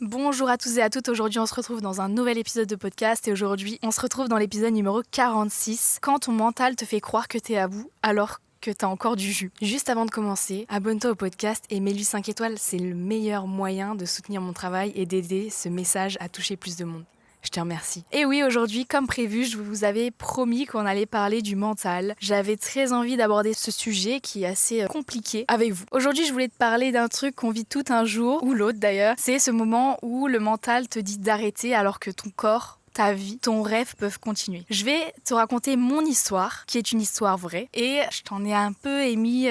Bonjour à tous et à toutes, aujourd'hui on se retrouve dans un nouvel épisode de podcast et aujourd'hui on se retrouve dans l'épisode numéro 46, quand ton mental te fait croire que t'es à bout alors que t'as encore du jus. Juste avant de commencer, abonne-toi au podcast et mets-lui 5 étoiles, c'est le meilleur moyen de soutenir mon travail et d'aider ce message à toucher plus de monde. Je te remercie. Et oui, aujourd'hui, comme prévu, je vous avais promis qu'on allait parler du mental. J'avais très envie d'aborder ce sujet qui est assez compliqué avec vous. Aujourd'hui, je voulais te parler d'un truc qu'on vit tout un jour, ou l'autre d'ailleurs. C'est ce moment où le mental te dit d'arrêter alors que ton corps, ta vie, ton rêve peuvent continuer. Je vais te raconter mon histoire, qui est une histoire vraie, et je t'en ai un peu émis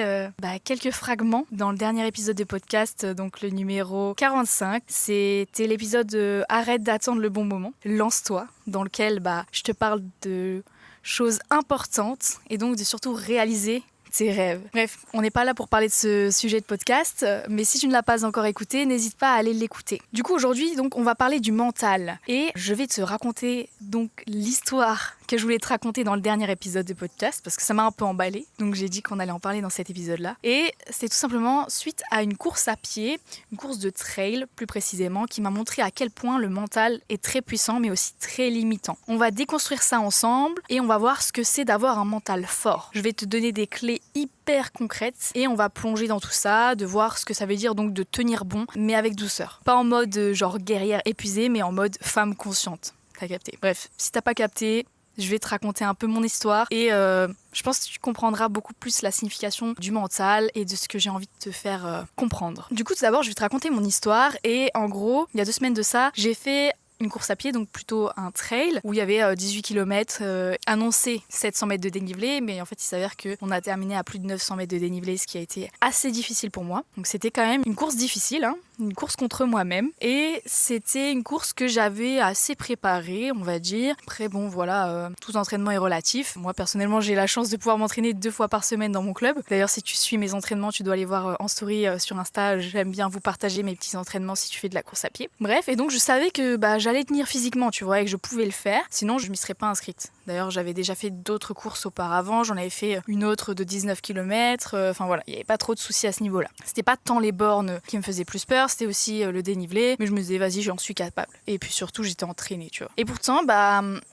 quelques fragments dans le dernier épisode de podcast, donc le numéro 45. C'était l'épisode Arrête d'attendre le bon moment, lance-toi, dans lequel je te parle de choses importantes et donc de surtout réaliser tes rêves. Bref, on n'est pas là pour parler de ce sujet de podcast, mais si tu ne l'as pas encore écouté, n'hésite pas à aller l'écouter. Du coup, aujourd'hui, donc, on va parler du mental. Et je vais te raconter donc l'histoire que je voulais te raconter dans le dernier épisode de podcast, parce que ça m'a un peu emballée. Donc j'ai dit qu'on allait en parler dans cet épisode-là. Et c'est tout simplement suite à une course à pied, une course de trail plus précisément, qui m'a montré à quel point le mental est très puissant, mais aussi très limitant. On va déconstruire ça ensemble et on va voir ce que c'est d'avoir un mental fort. Je vais te donner des clés hyper concrètes et on va plonger dans tout ça, de voir ce que ça veut dire donc de tenir bon, mais avec douceur. Pas en mode genre guerrière épuisée, mais en mode femme consciente. T'as capté. Bref, si t'as pas capté, je vais te raconter un peu mon histoire et je pense que tu comprendras beaucoup plus la signification du mental et de ce que j'ai envie de te faire comprendre. Du coup, tout d'abord, je vais te raconter mon histoire et en gros, il y a 2 semaines de ça, j'ai fait une course à pied, donc plutôt un trail, où il y avait 18 km, annoncé 700 mètres de dénivelé, mais en fait il s'avère qu'on a terminé à plus de 900 mètres de dénivelé, ce qui a été assez difficile pour moi. Donc c'était quand même une course difficile, une course contre moi-même, et c'était une course que j'avais assez préparée, on va dire. Après bon voilà, tout entraînement est relatif. Moi personnellement j'ai la chance de pouvoir m'entraîner 2 fois par semaine dans mon club. D'ailleurs si tu suis mes entraînements, tu dois aller voir en story sur Insta, j'aime bien vous partager mes petits entraînements si tu fais de la course à pied. Bref, et donc je savais que j'allais tenir physiquement, tu vois, et que je pouvais le faire, sinon je m'y serais pas inscrite. D'ailleurs j'avais déjà fait d'autres courses auparavant, j'en avais fait une autre de 19 km, enfin voilà, il n'y avait pas trop de soucis à ce niveau-là. C'était pas tant les bornes qui me faisaient plus peur, c'était aussi le dénivelé, mais je me disais vas-y j'en suis capable. Et puis surtout j'étais entraînée, tu vois. Et pourtant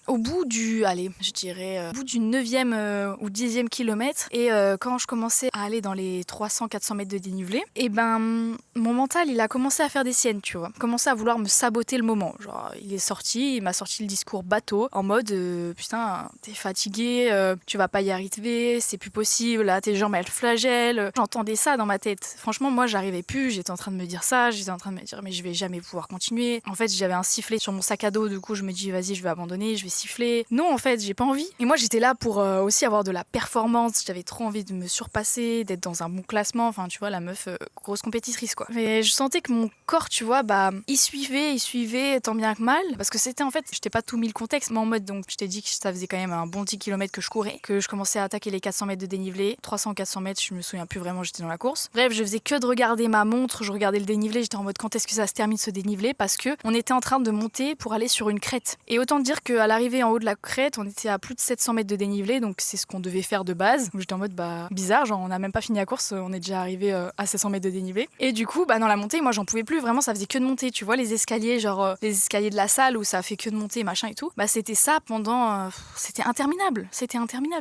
au bout du, au bout du 9e ou 10e kilomètre, et quand je commençais à aller dans les 300-400 mètres de dénivelé, et mon mental il a commencé à faire des siennes, tu vois, commencé à vouloir me saboter le moment. Genre il est sorti, il m'a sorti le discours bateau, en mode putain t'es fatigué, tu vas pas y arriver, c'est plus possible, là tes jambes elles flagellent. J'entendais ça dans ma tête. Franchement moi j'arrivais plus, j'étais en train de me dire ça, j'étais en train de me dire mais je vais jamais pouvoir continuer. En fait j'avais un sifflet sur mon sac à dos, du coup je me dis vas-y je vais abandonner, je vais siffler. Non en fait j'ai pas envie. Et moi j'étais là pour aussi avoir de la performance, j'avais trop envie de me surpasser, d'être dans un bon classement, enfin tu vois la meuf grosse compétitrice quoi. Mais je sentais que mon corps tu vois il suivait tant bien que mal, parce que c'était en fait, je t'ai pas tout mis le contexte, mais en mode donc je t'ai dit que ça faisait quand même un bon 10 km que je courais, que je commençais à attaquer les 400 mètres de dénivelé, 300-400 mètres, je me souviens plus vraiment, j'étais dans la course. Bref, je faisais que de regarder ma montre, je regardais le dénivelé, j'étais en mode quand est-ce que ça se termine ce dénivelé, parce que on était en train de monter pour aller sur une crête. Et autant dire qu'à l'arrivée en haut de la crête, on était à plus de 700 mètres de dénivelé, donc c'est ce qu'on devait faire de base. Donc j'étais en mode bizarre, genre on a même pas fini la course, on est déjà arrivé à 700 mètres de dénivelé. Et du coup, dans la montée, moi j'en pouvais plus, vraiment ça faisait que de monter, tu vois les escaliers, genre les escaliers de la salle où ça fait que de monter machin et tout. C'était ça pendant c'était interminable,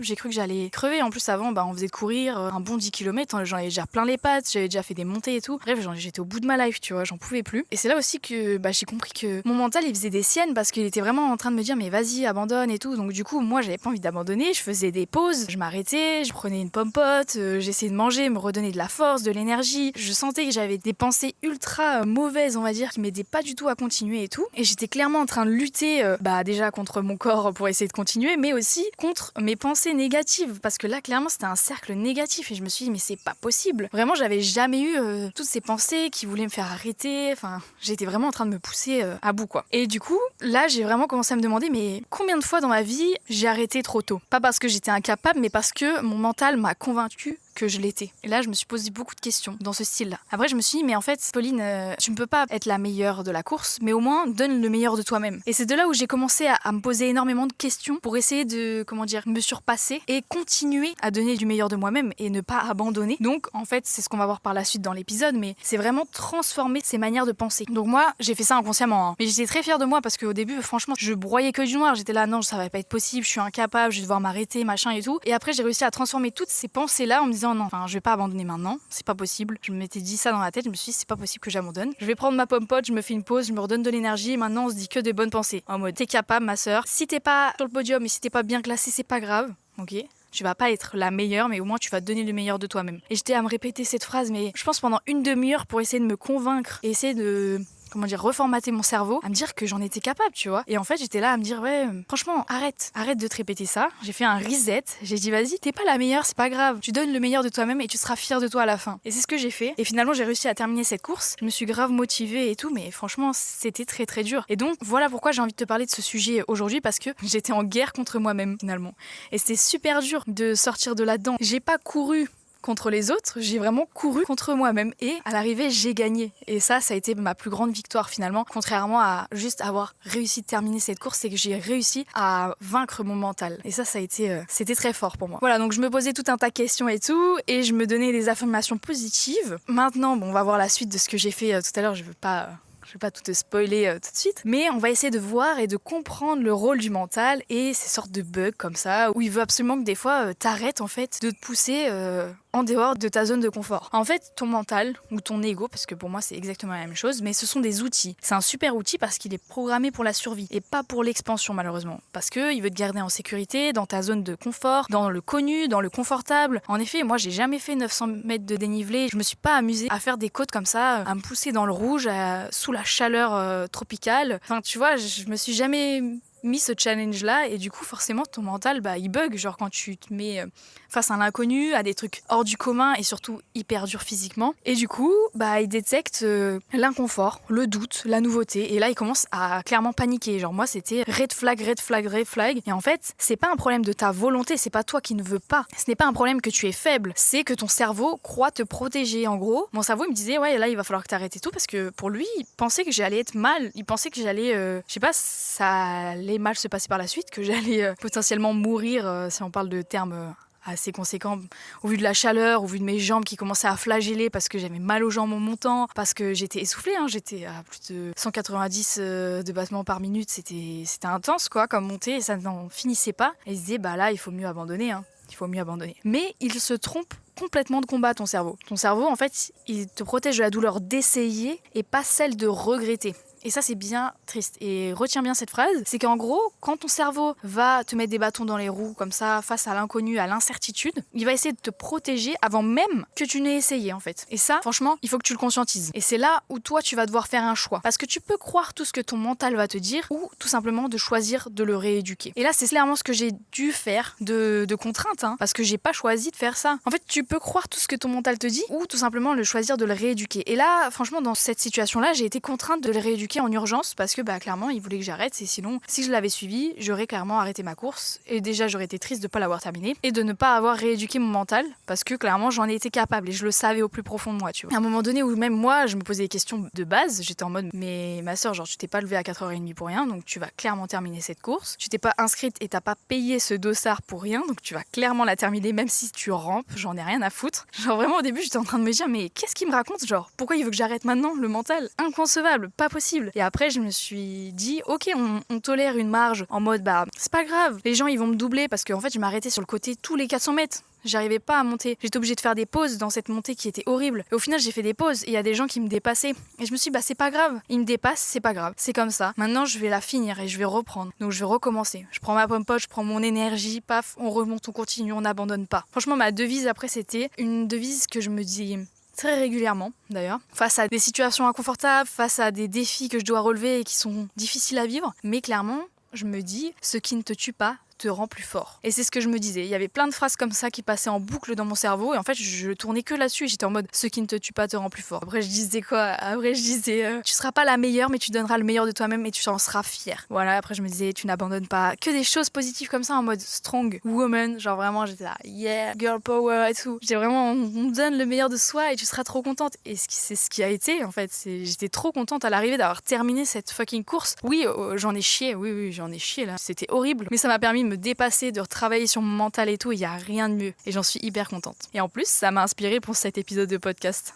j'ai cru que j'allais crever. En plus avant on faisait courir un bon 10 km, j'en avais déjà plein les pattes, j'avais déjà fait des montées et tout. Bref, j'étais au bout de ma life, tu vois, j'en pouvais plus. Et c'est là aussi que j'ai compris que mon mental il faisait des siennes, parce qu'il était vraiment en train de me dire mais vas-y abandonne et tout. Donc du coup moi j'avais pas envie d'abandonner, je faisais des pauses, je m'arrêtais, je prenais une pomme-pote, j'essayais de manger, me redonner de la force, de l'énergie. Je sentais que j'avais des pensées ultra mauvaises on va dire, qui m'aidaient pas du tout à continuer et tout. Et j'étais clairement en train de lutter déjà contre mon corps pour essayer de continuer, mais aussi contre mes pensées négatives, parce que là clairement c'était un cercle négatif et je me suis dit mais c'est pas possible. Vraiment j'avais jamais eu toutes ces pensées qui voulaient me faire arrêter, enfin j'étais vraiment en train de me pousser à bout quoi. Et du coup là j'ai vraiment commencé à me demander mais combien de fois dans ma vie j'ai arrêté trop tôt. Pas parce que j'étais incapable, mais parce que mon mental m'a convaincu que je l'étais. Et là, je me suis posé beaucoup de questions dans ce style-là. Après, je me suis dit, mais en fait, Pauline, tu ne peux pas être la meilleure de la course, mais au moins, donne le meilleur de toi-même. Et c'est de là où j'ai commencé à me poser énormément de questions pour essayer de, me surpasser et continuer à donner du meilleur de moi-même et ne pas abandonner. Donc, en fait, c'est ce qu'on va voir par la suite dans l'épisode, mais c'est vraiment transformer ses manières de penser. Donc moi, j'ai fait ça inconsciemment, hein. Mais j'étais très fière de moi parce qu'au début, franchement, je broyais que du noir. J'étais là, non, ça va pas être possible, je suis incapable, je vais devoir m'arrêter, machin et tout. Et après, j'ai réussi à transformer toutes ces pensées-là en me disant, non, enfin, je vais pas abandonner maintenant, c'est pas possible. Je m'étais dit ça dans la tête, je me suis dit, c'est pas possible que j'abandonne. Je vais prendre ma pomme pote, je me fais une pause, je me redonne de l'énergie et maintenant on se dit que des bonnes pensées. En mode, t'es capable, ma sœur. Si t'es pas sur le podium et si t'es pas bien classé, c'est pas grave, ok? Tu vas pas être la meilleure, mais au moins tu vas donner le meilleur de toi-même. Et j'étais à me répéter cette phrase, mais je pense pendant une demi-heure pour essayer de me convaincre et essayer de reformater mon cerveau, à me dire que j'en étais capable, tu vois. Et en fait, j'étais là à me dire, ouais, franchement, arrête de te répéter ça. J'ai fait un reset, j'ai dit, vas-y, t'es pas la meilleure, c'est pas grave. Tu donnes le meilleur de toi-même et tu seras fière de toi à la fin. Et c'est ce que j'ai fait. Et finalement, j'ai réussi à terminer cette course. Je me suis grave motivée et tout, mais franchement, c'était très très dur. Et donc, voilà pourquoi j'ai envie de te parler de ce sujet aujourd'hui, parce que j'étais en guerre contre moi-même, finalement. Et c'était super dur de sortir de là-dedans. J'ai pas couru contre les autres, j'ai vraiment couru contre moi-même et à l'arrivée j'ai gagné. Et ça a été ma plus grande victoire finalement, contrairement à juste avoir réussi de terminer cette course, c'est que j'ai réussi à vaincre mon mental. Et ça a été, c'était très fort pour moi. Voilà, donc je me posais tout un tas de questions et tout, et je me donnais des affirmations positives. Maintenant, bon, on va voir la suite de ce que j'ai fait tout à l'heure, je vais pas tout te spoiler tout de suite, mais on va essayer de voir et de comprendre le rôle du mental et ces sortes de bugs comme ça, où il veut absolument que des fois t'arrêtes en fait de te pousser en dehors de ta zone de confort. En fait, ton mental ou ton ego, parce que pour moi c'est exactement la même chose, mais ce sont des outils. C'est un super outil parce qu'il est programmé pour la survie et pas pour l'expansion malheureusement. Parce qu'il veut te garder en sécurité, dans ta zone de confort, dans le connu, dans le confortable. En effet, moi j'ai jamais fait 900 mètres de dénivelé, je me suis pas amusée à faire des côtes comme ça, à me pousser dans le rouge, sous la chaleur tropicale. Enfin tu vois, je me suis jamais mis ce challenge là et du coup forcément ton mental il bug, genre quand tu te mets face à l'inconnu, à des trucs hors du commun et surtout hyper dur physiquement, et du coup il détecte l'inconfort, le doute, la nouveauté, et là il commence à clairement paniquer. Genre moi c'était red flag, et en fait c'est pas un problème de ta volonté, c'est pas toi qui ne veux pas, ce n'est pas un problème que tu es faible, c'est que ton cerveau croit te protéger. En gros mon cerveau il me disait ouais là il va falloir que t'arrêtes et tout, parce que pour lui il pensait que j'allais être mal, il pensait que j'allais je sais pas, ça allait mal se passer par la suite, que j'allais potentiellement mourir si on parle de termes assez conséquents au vu de la chaleur, au vu de mes jambes qui commençaient à flageller parce que j'avais mal aux jambes en montant, parce que j'étais essoufflée, j'étais à plus de 190 de battements par minute, c'était intense quoi comme montée et ça n'en finissait pas. Et il se disait là il faut mieux abandonner, il faut mieux abandonner. Mais il se trompe complètement de combat, ton cerveau. Ton cerveau en fait il te protège de la douleur d'essayer et pas celle de regretter. Et ça, c'est bien triste. Et retiens bien cette phrase, c'est qu'en gros, quand ton cerveau va te mettre des bâtons dans les roues, comme ça, face à l'inconnu, à l'incertitude, il va essayer de te protéger avant même que tu n'aies essayé, en fait. Et ça, franchement, il faut que tu le conscientises. Et c'est là où toi, tu vas devoir faire un choix. Parce que tu peux croire tout ce que ton mental va te dire, ou tout simplement de choisir de le rééduquer. Et là, c'est clairement ce que j'ai dû faire de contrainte, parce que j'ai pas choisi de faire ça. En fait, tu peux croire tout ce que ton mental te dit, ou tout simplement le choisir de le rééduquer. Et là, franchement, dans cette situation-là, j'ai été contrainte de le rééduquer en urgence parce que clairement il voulait que j'arrête, et sinon si je l'avais suivi j'aurais clairement arrêté ma course et déjà j'aurais été triste de pas l'avoir terminée et de ne pas avoir rééduqué mon mental parce que clairement j'en ai été capable et je le savais au plus profond de moi, tu vois. À un moment donné où même moi je me posais des questions de base, j'étais en mode mais ma soeur, genre tu t'es pas levée à 4h30 pour rien, donc tu vas clairement terminer cette course, tu t'es pas inscrite et t'as pas payé ce dossard pour rien, donc tu vas clairement la terminer même si tu rampes, j'en ai rien à foutre. Genre vraiment au début j'étais en train de me dire mais qu'est-ce qu'il me raconte, genre pourquoi il veut que j'arrête maintenant, le mental, inconcevable, pas possible. Et après je me suis dit ok on tolère une marge en mode c'est pas grave, les gens ils vont me doubler parce qu'en fait je m'arrêtais sur le côté tous les 400 mètres. J'arrivais pas à monter, j'étais obligée de faire des pauses dans cette montée qui était horrible. Et au final j'ai fait des pauses et il y a des gens qui me dépassaient. Et je me suis dit c'est pas grave, ils me dépassent, c'est pas grave, c'est comme ça. Maintenant je vais la finir et je vais reprendre. Donc je vais recommencer. Je prends ma pomme pote, je prends mon énergie, paf, on remonte, on continue, on n'abandonne pas. Franchement ma devise après c'était une devise que je me dis très régulièrement d'ailleurs, face à des situations inconfortables, face à des défis que je dois relever et qui sont difficiles à vivre. Mais clairement, je me dis, ce qui ne te tue pas te rend plus fort. Et c'est ce que je me disais. Il y avait plein de phrases comme ça qui passaient en boucle dans mon cerveau et en fait je tournais que là-dessus et j'étais en mode ce qui ne te tue pas te rend plus fort. Après je disais quoi? Après je disais tu seras pas la meilleure mais tu donneras le meilleur de toi-même et tu en seras fière. Voilà, après je me disais tu n'abandonnes pas. Que des choses positives comme ça en mode strong woman. Genre vraiment j'étais là yeah, girl power et tout. J'étais vraiment on donne le meilleur de soi et tu seras trop contente. Et c'est ce qui a été en fait. J'étais trop contente à l'arrivée d'avoir terminé cette fucking course. Oui, j'en ai chié. Oui, j'en ai chié là. C'était horrible. Mais ça m'a permis de me dépasser, de retravailler sur mon mental et tout. Il y a rien de mieux. Et j'en suis hyper contente. Et en plus, ça m'a inspirée pour cet épisode de podcast.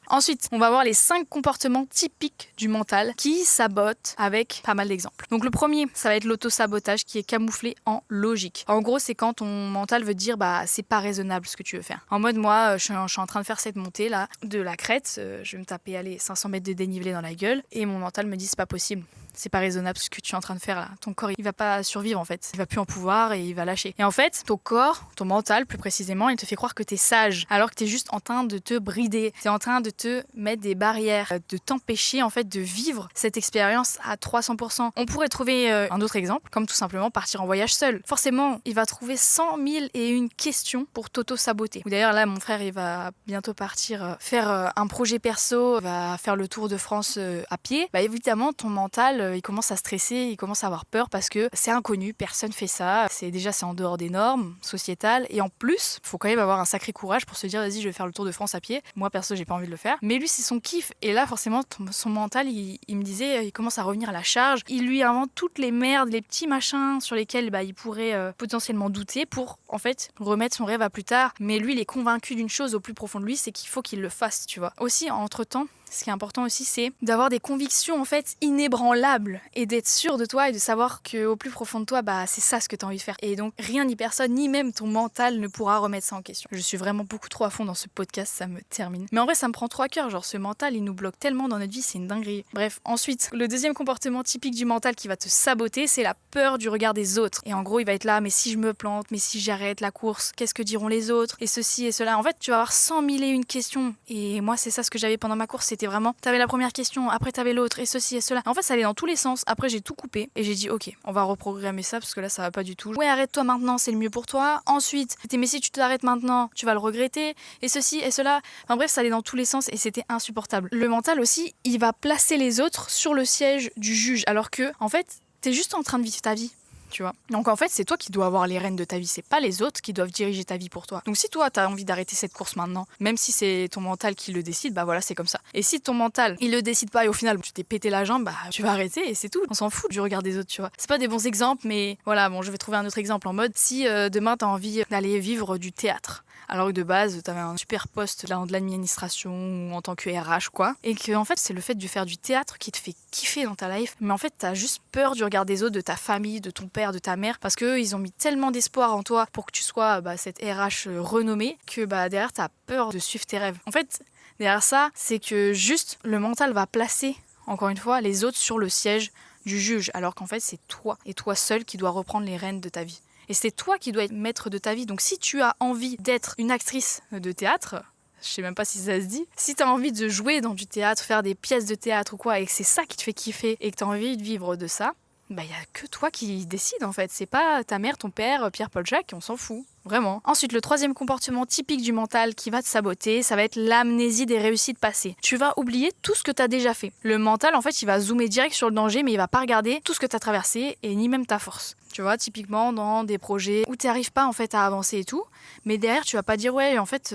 Ensuite, on va voir les 5 comportements typiques du mental qui sabotent avec pas mal d'exemples. Donc le premier, ça va être l'auto-sabotage qui est camouflé en logique. En gros, c'est quand ton mental veut dire bah c'est pas raisonnable ce que tu veux faire. En mode moi, je suis en train de faire cette montée là de la crête, je vais me taper 500 mètres de dénivelé dans la gueule et mon mental me dit c'est pas possible. C'est pas raisonnable ce que tu es en train de faire là. Ton corps, il va pas survivre en fait. Il va plus en pouvoir et il va lâcher. Et en fait, ton corps, ton mental plus précisément, il te fait croire que t'es sage alors que t'es juste en train de te brider. T'es en train de te mettre des barrières, de t'empêcher en fait de vivre cette expérience à 300%. On pourrait trouver un autre exemple, comme tout simplement partir en voyage seul. Forcément, il va trouver 100 001 questions pour t'auto-saboter. Ou d'ailleurs là, mon frère, il va bientôt partir faire un projet perso, il va faire le tour de France à pied. Bah évidemment, ton mental il commence à stresser, il commence à avoir peur parce que c'est inconnu, personne fait ça, c'est en dehors des normes sociétales et en plus, il faut quand même avoir un sacré courage pour se dire vas-y je vais faire le tour de France à pied. Moi perso j'ai pas envie de le faire, mais lui c'est son kiff et là forcément son mental il me disait il commence à revenir à la charge, il lui invente toutes les merdes, les petits machins sur lesquels il pourrait potentiellement douter pour en fait remettre son rêve à plus tard, mais lui il est convaincu d'une chose au plus profond de lui, c'est qu'il faut qu'il le fasse, tu vois. Aussi entre temps, ce qui est important aussi, c'est d'avoir des convictions en fait inébranlables et d'être sûr de toi et de savoir qu'au plus profond de toi, c'est ça ce que tu as envie de faire. Et donc rien ni personne, ni même ton mental ne pourra remettre ça en question. Je suis vraiment beaucoup trop à fond dans ce podcast, ça me termine. Mais en vrai, ça me prend trop à cœur, genre ce mental, il nous bloque tellement dans notre vie, c'est une dinguerie. Bref, ensuite, le deuxième comportement typique du mental qui va te saboter, c'est la peur du regard des autres. Et en gros, il va être là, mais si je me plante, mais si j'arrête la course, qu'est-ce que diront les autres? Et ceci et cela. En fait, tu vas avoir 100 001 questions. Et moi, c'est ça ce que j'avais pendant ma course, c'était vraiment, t'avais la première question, après t'avais l'autre, et ceci et cela. En fait, ça allait dans tous les sens. Après, j'ai tout coupé et j'ai dit, ok, on va reprogrammer ça parce que là, ça va pas du tout. Ouais, arrête-toi maintenant, c'est le mieux pour toi. Ensuite, mais si tu t'arrêtes maintenant, tu vas le regretter, et ceci et cela. Enfin bref, ça allait dans tous les sens et c'était insupportable. Le mental aussi, il va placer les autres sur le siège du juge, alors que, en fait, t'es juste en train de vivre ta vie. Tu vois. Donc en fait, c'est toi qui dois avoir les rênes de ta vie, c'est pas les autres qui doivent diriger ta vie pour toi. Donc si toi t'as envie d'arrêter cette course maintenant, même si c'est ton mental qui le décide, voilà, c'est comme ça. Et si ton mental, il le décide pas et au final tu t'es pété la jambe, tu vas arrêter et c'est tout. On s'en fout du regard des autres, tu vois. C'est pas des bons exemples, mais voilà, bon, je vais trouver un autre exemple en mode si demain t'as envie d'aller vivre du théâtre. Alors que de base, t'avais un super poste là, de l'administration ou en tant que RH quoi. Et que en fait, c'est le fait de faire du théâtre qui te fait kiffer dans ta life. Mais en fait, t'as juste peur du regard des autres, de ta famille, de ton père, de ta mère. Parce qu'eux, ils ont mis tellement d'espoir en toi pour que tu sois cette RH renommée que derrière, t'as peur de suivre tes rêves. En fait, derrière ça, c'est que juste le mental va placer, encore une fois, les autres sur le siège du juge. Alors qu'en fait, c'est toi et toi seul qui dois reprendre les rênes de ta vie. Et c'est toi qui dois être maître de ta vie. Donc si tu as envie d'être une actrice de théâtre, je sais même pas si ça se dit, si tu as envie de jouer dans du théâtre, faire des pièces de théâtre ou quoi, et que c'est ça qui te fait kiffer, et que tu as envie de vivre de ça, il y a que toi qui décide en fait. C'est pas ta mère, ton père, Pierre-Paul Jacques, on s'en fout. Vraiment. Ensuite, le troisième comportement typique du mental qui va te saboter, ça va être l'amnésie des réussites passées. Tu vas oublier tout ce que tu as déjà fait. Le mental, en fait, il va zoomer direct sur le danger, mais il va pas regarder tout ce que tu as traversé et ni même ta force. Tu vois, typiquement dans des projets où tu n'arrives pas en fait à avancer et tout, mais derrière tu vas pas dire ouais en fait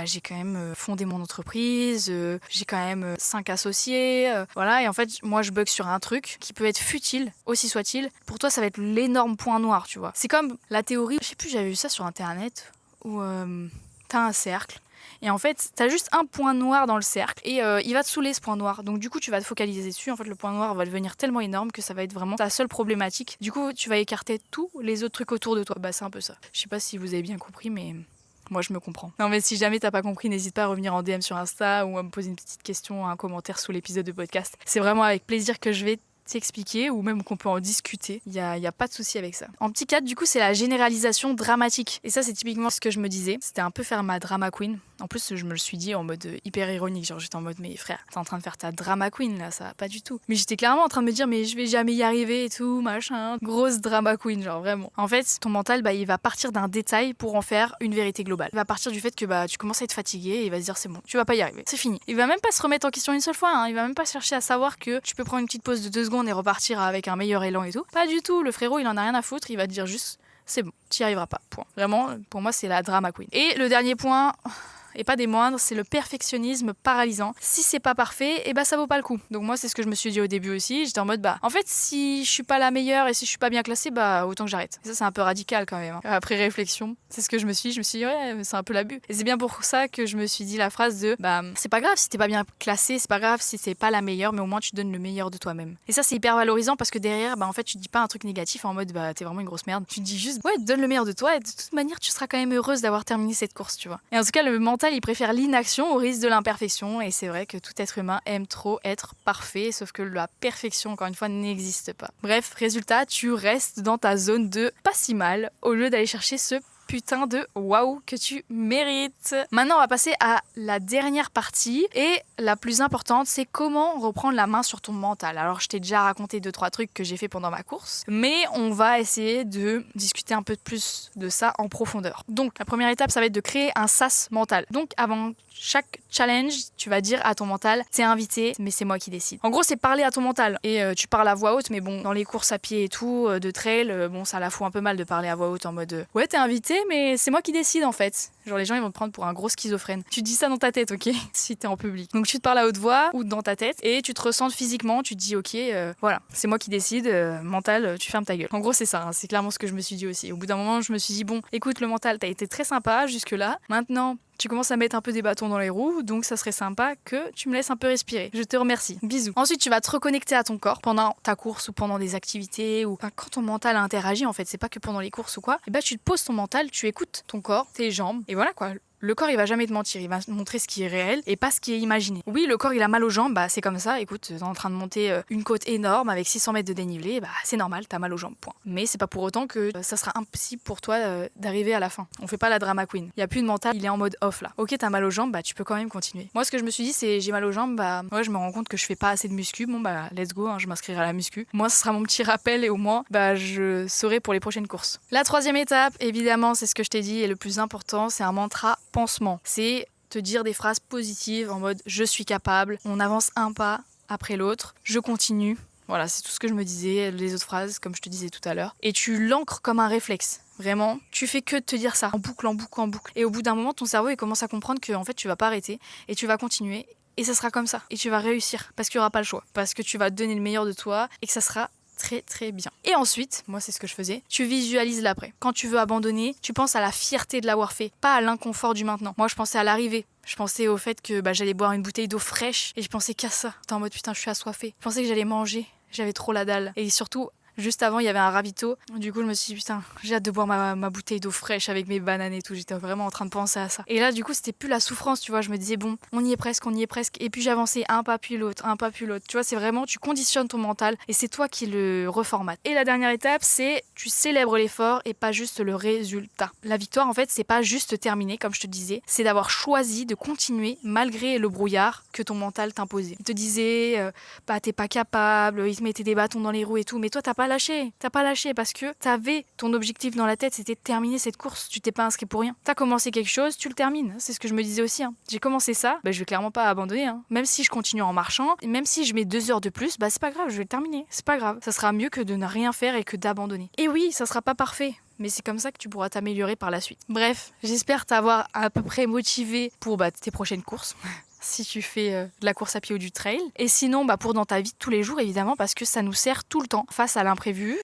j'ai quand même fondé mon entreprise, j'ai quand même 5 associés, voilà, et en fait moi je bug sur un truc qui peut être futile, aussi soit-il, pour toi ça va être l'énorme point noir, tu vois. C'est comme la théorie, je sais plus, j'avais vu ça sur internet où t'as un cercle. Et en fait, t'as juste un point noir dans le cercle et il va te saouler ce point noir. Donc du coup, tu vas te focaliser dessus. En fait, le point noir va devenir tellement énorme que ça va être vraiment ta seule problématique. Du coup, tu vas écarter tous les autres trucs autour de toi. C'est un peu ça. Je sais pas si vous avez bien compris, mais moi, je me comprends. Non, mais si jamais t'as pas compris, n'hésite pas à revenir en DM sur Insta ou à me poser une petite question, un commentaire sous l'épisode de podcast. C'est vraiment avec plaisir que je vais t'expliquer ou même qu'on peut en discuter. Il y a pas de souci avec ça. En petit 4, du coup, c'est la généralisation dramatique. Et ça, c'est typiquement ce que je me disais. C'était un peu faire ma drama queen. En plus, je me le suis dit en mode hyper ironique. Genre, j'étais en mode, mais frère, t'es en train de faire ta drama queen là, ça va pas du tout. Mais j'étais clairement en train de me dire, mais je vais jamais y arriver et tout, machin. Grosse drama queen, genre vraiment. En fait, ton mental, il va partir d'un détail pour en faire une vérité globale. Il va partir du fait que tu commences à être fatigué et il va se dire, c'est bon, tu vas pas y arriver. C'est fini. Il va même pas se remettre en question une seule fois, hein. Il va même pas chercher à savoir que tu peux prendre une petite pause de 2 secondes et repartir avec un meilleur élan et tout. Pas du tout. Le frérot, il en a rien à foutre. Il va te dire juste, c'est bon, t'y arriveras pas. Point. Vraiment, pour moi, c'est la drama queen. Et le dernier point, et pas des moindres, c'est le perfectionnisme paralysant. Si c'est pas parfait, ça vaut pas le coup. Donc moi, c'est ce que je me suis dit au début aussi. J'étais en mode, en fait, si je suis pas la meilleure et si je suis pas bien classée, autant que j'arrête. Et ça, c'est un peu radical quand même. Hein. Après réflexion, c'est ce que je me suis dit, ouais, c'est un peu l'abus. Et c'est bien pour ça que je me suis dit la phrase de, c'est pas grave si t'es pas bien classée, c'est pas grave si c'est pas la meilleure, mais au moins tu donnes le meilleur de toi-même. Et ça, c'est hyper valorisant parce que derrière, en fait, tu dis pas un truc négatif en mode, t'es vraiment une grosse merde. Tu dis juste, ouais, donne le meilleur de toi et de toute manière, tu seras quand même heureuse d'avoir terminé cette course, tu vois. Et en tout cas, le mental, il préfère l'inaction au risque de l'imperfection. Et c'est vrai que tout être humain aime trop être parfait, sauf que la perfection, encore une fois, n'existe pas. Bref, résultat, tu restes dans ta zone de pas si mal au lieu d'aller chercher ce putain de waouh que tu mérites. Maintenant, on va passer à la dernière partie et la plus importante, c'est comment reprendre la main sur ton mental. Alors, je t'ai déjà raconté 2-3 trucs que j'ai fait pendant ma course, mais on va essayer de discuter un peu plus de ça en profondeur. Donc, la première étape, ça va être de créer un sas mental. Donc, avant chaque challenge, tu vas dire à ton mental, t'es invité, mais c'est moi qui décide. En gros, c'est parler à ton mental. Et tu parles à voix haute, mais bon, dans les courses à pied et tout, de trail, ça la fout un peu mal de parler à voix haute en mode ouais, t'es invité, mais c'est moi qui décide en fait. Genre, les gens, ils vont te prendre pour un gros schizophrène. Tu te dis ça dans ta tête, ok? Si t'es en public. Donc, tu te parles à haute voix ou dans ta tête et tu te ressentes physiquement, tu te dis ok, voilà, c'est moi qui décide, mental, tu fermes ta gueule. En gros, c'est ça, hein, c'est clairement ce que je me suis dit aussi. Au bout d'un moment, je me suis dit, bon, écoute, le mental, t'as été très sympa jusque-là. Maintenant, tu commences à mettre un peu des bâtons dans les roues, donc ça serait sympa que tu me laisses un peu respirer. Je te remercie. Bisous. Ensuite, tu vas te reconnecter à ton corps pendant ta course ou pendant des activités ou quand ton mental interagit, en fait, c'est pas que pendant les courses ou quoi. Et tu te poses ton mental, tu écoutes ton corps, tes jambes, et voilà quoi. Le corps, il va jamais te mentir, il va te montrer ce qui est réel et pas ce qui est imaginé. Oui, le corps, il a mal aux jambes, c'est comme ça. Écoute, t'es en train de monter une côte énorme avec 600 mètres de dénivelé, c'est normal, t'as mal aux jambes, point. Mais c'est pas pour autant que ça sera impossible pour toi d'arriver à la fin. On fait pas la drama queen. Il y a plus de mental, il est en mode off là. Ok, t'as mal aux jambes, tu peux quand même continuer. Moi, ce que je me suis dit, c'est j'ai mal aux jambes, ouais, je me rends compte que je fais pas assez de muscu. Bon, let's go, hein, je m'inscrirai à la muscu. Moi, ce sera mon petit rappel et au moins, je saurai pour les prochaines courses. La troisième étape, évidemment, c'est ce que je t'ai dit et le plus important, c'est un mantra pansement. C'est te dire des phrases positives en mode je suis capable, on avance un pas après l'autre, je continue. Voilà, c'est tout ce que je me disais, les autres phrases, comme je te disais tout à l'heure. Et tu l'ancres comme un réflexe. Vraiment, tu fais que de te dire ça, en boucle, en boucle, en boucle. Et au bout d'un moment, ton cerveau, il commence à comprendre que en fait, tu vas pas arrêter et tu vas continuer. Et ça sera comme ça. Et tu vas réussir parce qu'il n'y aura pas le choix. Parce que tu vas te donner le meilleur de toi et que ça sera très très bien. Et ensuite, moi c'est ce que je faisais, tu visualises l'après. Quand tu veux abandonner, tu penses à la fierté de l'avoir fait, pas à l'inconfort du maintenant. Moi je pensais à l'arrivée. Je pensais au fait que j'allais boire une bouteille d'eau fraîche et je pensais qu'à ça. J'étais en mode putain, je suis assoiffée. Je pensais que j'allais manger. J'avais trop la dalle. Et surtout, juste avant, il y avait un ravito. Du coup, je me suis dit, putain, j'ai hâte de boire ma bouteille d'eau fraîche avec mes bananes et tout. J'étais vraiment en train de penser à ça. Et là, du coup, c'était plus la souffrance, tu vois. Je me disais, bon, on y est presque, on y est presque. Et puis j'avançais un pas puis l'autre, un pas puis l'autre. Tu vois, c'est vraiment, tu conditionnes ton mental et c'est toi qui le reformates. Et la dernière étape, c'est tu célèbres l'effort et pas juste le résultat. La victoire, en fait, c'est pas juste terminer, comme je te disais. C'est d'avoir choisi de continuer malgré le brouillard que ton mental t'imposait. Il te disait, t'es pas capable, il te mettait des bâtons dans les roues et tout. Mais toi, t'as pas lâché parce que t'avais ton objectif dans la tête, c'était de terminer cette course. Tu t'es pas inscrit pour rien. T'as commencé quelque chose, tu le termines. C'est ce que je me disais aussi. J'ai commencé ça, je vais clairement pas abandonner. Même si je continue en marchant, et même si je mets 2 heures de plus, c'est pas grave, je vais le terminer. C'est pas grave. Ça sera mieux que de ne rien faire et que d'abandonner. Et oui, ça sera pas parfait. Mais c'est comme ça que tu pourras t'améliorer par la suite. Bref, j'espère t'avoir à peu près motivé pour tes prochaines courses. Si tu fais de la course à pied ou du trail. Et sinon, pour dans ta vie de tous les jours, évidemment, parce que ça nous sert tout le temps face à l'imprévu.